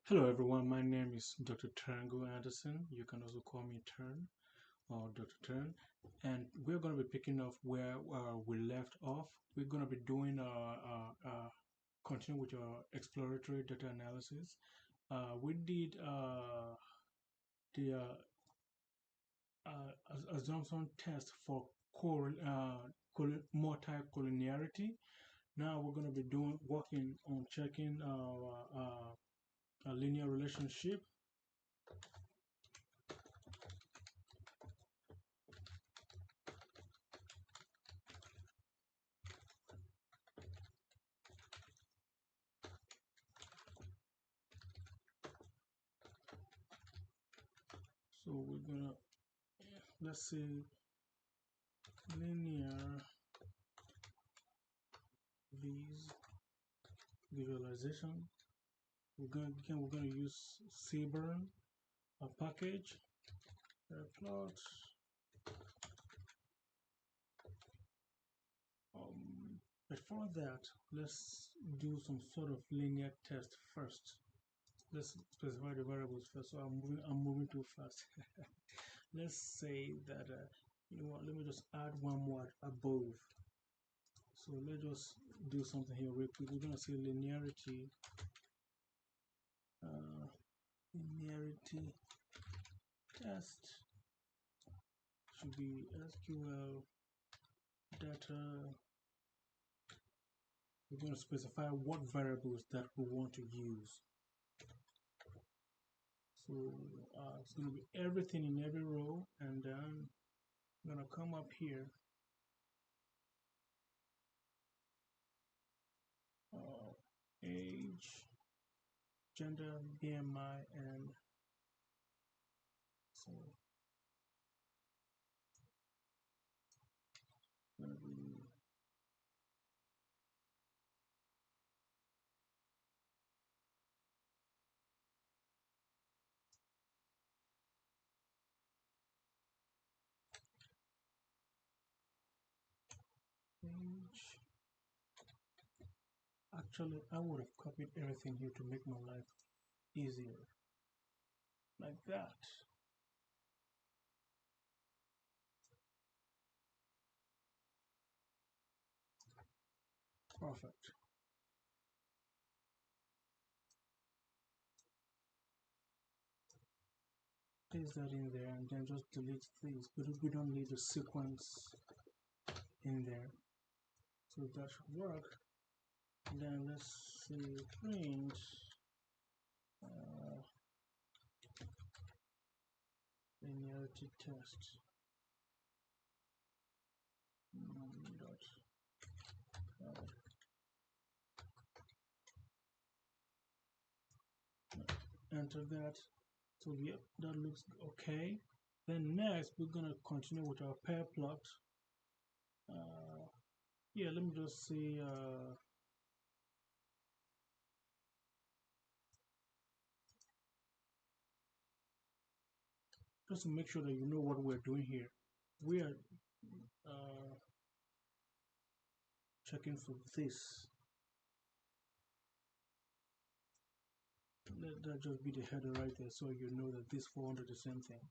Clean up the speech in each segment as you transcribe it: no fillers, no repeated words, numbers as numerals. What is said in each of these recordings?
Hello everyone, my name is Dr. Turngo Anderson. You can also call me Turn or Dr. Turn. And we're going to be picking up where we left off. We're going to be doing continue with our exploratory data analysis. We did the assumption test for multicollinearity. Now we're going to be working on checking a linear relationship. So we're gonna let's say linear visualization. We're gonna use Seaburn, a package, plot. Before that, let's do some sort of linear test first. Let's specify the variables first. So I'm moving too fast. Let's say that you know what? Let me just add one more above. So let's just do something here real quick. We're gonna say linearity. Linearity test should be SQL data. We're going to specify what variables that we want to use. So it's going to be everything in every row, and then I'm going to come up here. Age, gender, BMI, and so going to be age. Actually, I would have copied everything here to make my life easier, like that. Perfect. Paste that in there and then just delete these, but we don't need the sequence in there, so that should work. Then let's see, print linearity test dot enter that. So yep, that looks okay. Then next we're gonna continue with our pair plot. Yeah, let me just see just to make sure that you know what we're doing here. We are checking for this. Let that just be the header right there, so you know that this fall under the same thing.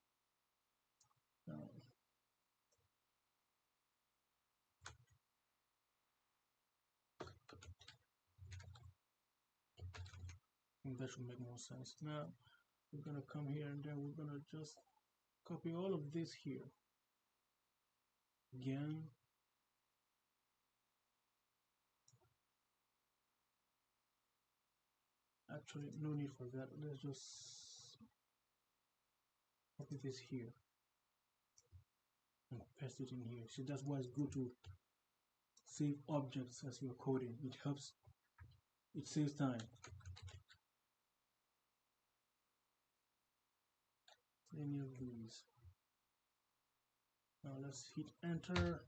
And that should make more sense. Now we're gonna come here and then we're gonna just copy all of this here again. Actually, no need for that. Let's just copy this here and paste it in here. See, that's why it's good to save objects as you're coding. It helps, it saves time. Any of these. Now let's hit enter.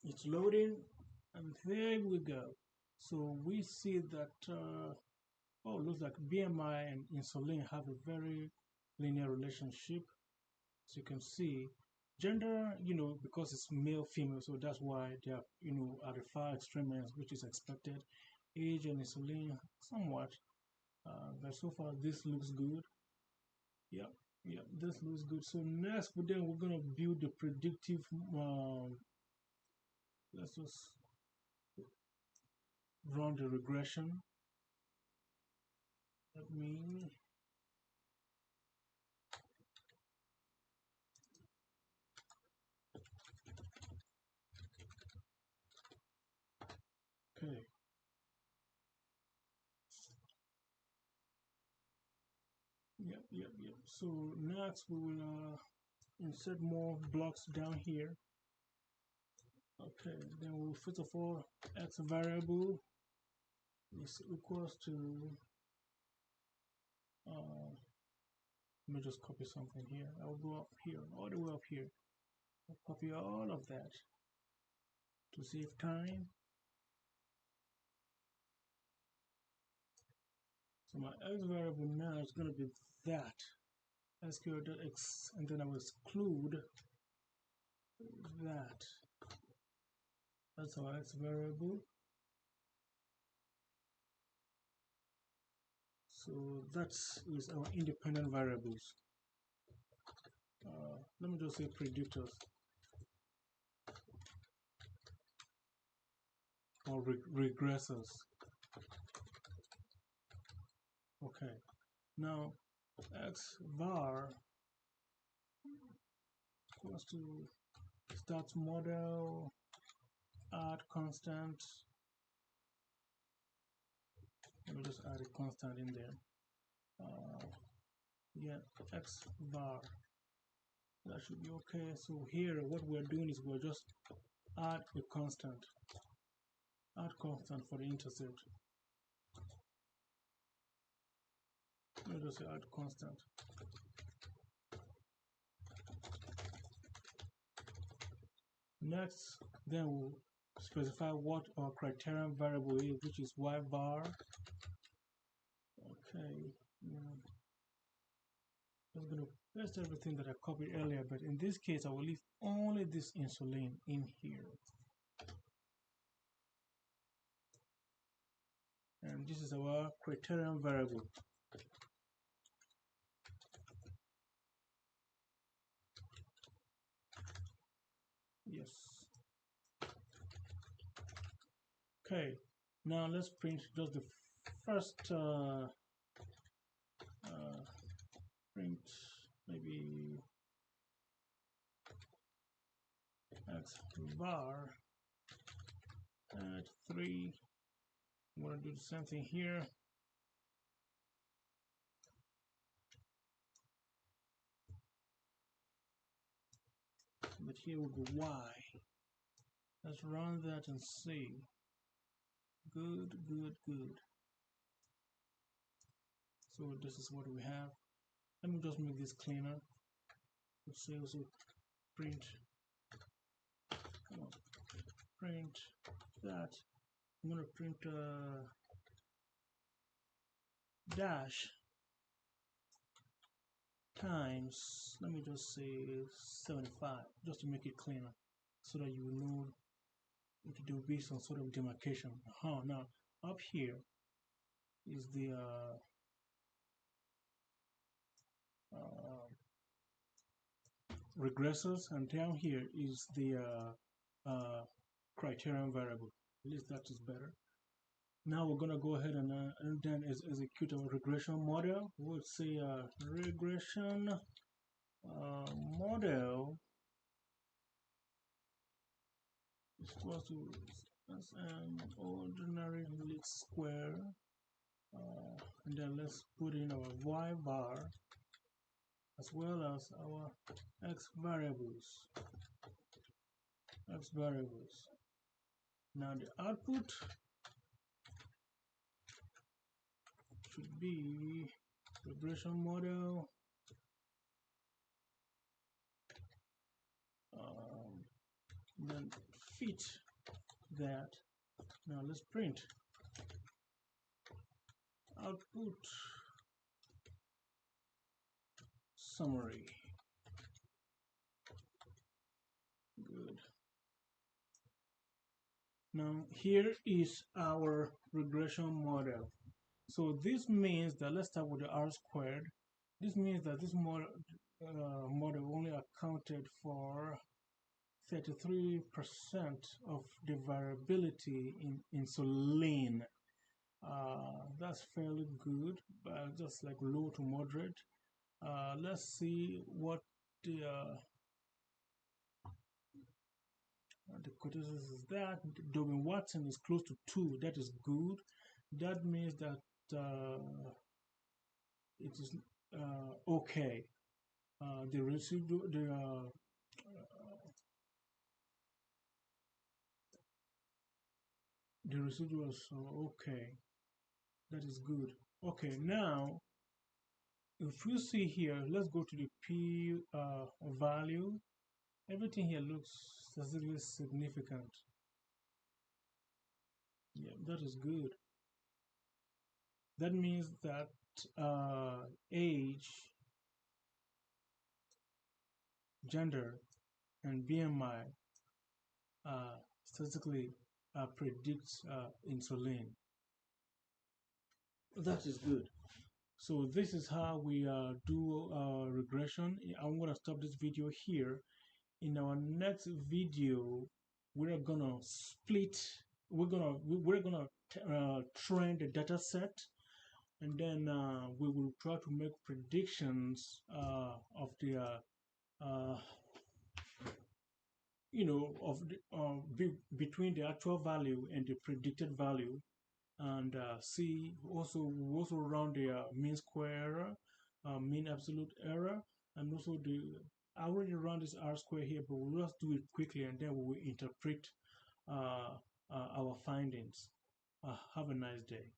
It's loading, and there we go. So we see that oh, looks like BMI and insulin have a very linear relationship. As you can see, Gender, because it's male, female, so that's why they are, at the far extreme ends, which is expected. Age and insulin, somewhat. But so far, this looks good. Yep, yep, this looks good. So next, then we're gonna build the predictive. Let's just run the regression. Let me. Okay. Yep. So next we will insert more blocks down here. Okay, then we'll first of all x variable is equals to let me just copy something here. I'll go up here, all the way up here. I'll copy all of that to save time. So my x variable now is going to be that SQL.x, and then I will exclude that. That's our x variable. So that is our independent variables. Let me just say predictors or regressors. Okay, now x var equals to start model, add constant. Let me just add a constant in there. Yeah, x var. That should be okay. So here, what we're doing is we're just add a constant. Add constant for the intercept. Let me just say add constant. Next, then we'll specify what our criterion variable is, which is y var. Okay. I'm going to paste everything that I copied earlier, but in this case, I will leave only this insulin in here. And this is our criterion variable. Yes. Okay, now let's print just the first print maybe x var at 3. I'm going to do the same thing here. But here will be y. Let's run that and see. Good. So this is what we have. Let me just make this cleaner. Let's say also print. Print that. I'm going to print dash times, let me just say 75, just to make it cleaner, so that you know what to do based on sort of demarcation. Now up here is the regressors, and down here is the criterion variable. At least that is better. Now we're gonna go ahead and then execute a regression model. We'll say regression model is equal to an ordinary least square, and then let's put in our y bar as well as our x variables. Now the output should be regression model then fit that. Now let's print output summary. Good. Now here is our regression model. So this means that, let's start with the R squared. This means that this model only accounted for 33% of the variability in insulin. That's fairly good, but just like low to moderate. Let's see what the criticism is. That Dobbin Watson is close to 2. That is good. That means that it is okay. The residual, the residuals are okay. That is good. Okay, now if you see here, let's go to the p value. Everything here looks statistically significant. Yeah, that is good. That means that age, gender, and BMI statistically predicts insulin. That is good. So this is how we do regression. I'm gonna stop this video here. In our next video, we're gonna split. We're gonna train the data set, and then we will try to make predictions of the uh, of the, between the actual value and the predicted value, and see also run the mean square error, mean absolute error, and also the I already run this R square here, but we'll just do it quickly and then we will interpret our findings. Have a nice day.